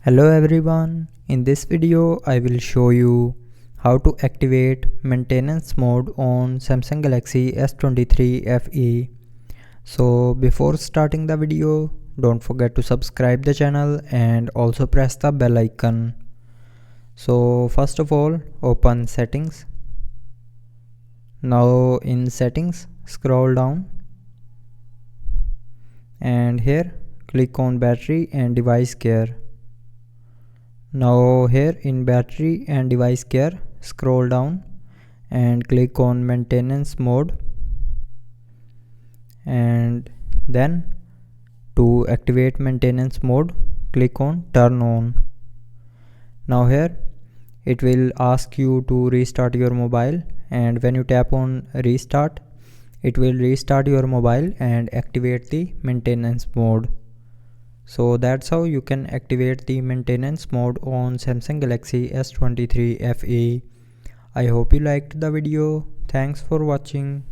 Hello everyone, in this video I will show you how to activate maintenance mode on Samsung Galaxy S23 FE. So before starting the video, don't forget to subscribe the channel and also press the bell icon. So first of all, open settings. Now in settings, scroll down and here click on battery and device care. Now here in battery and device care, scroll down and click on maintenance mode, and then to activate maintenance mode, click on turn on. Now here it will ask you to restart your mobile, and when you tap on restart, it will restart your mobile and activate the maintenance mode. So that's how you can activate the maintenance mode on Samsung Galaxy S23 FE. I hope you liked the video. Thanks for watching.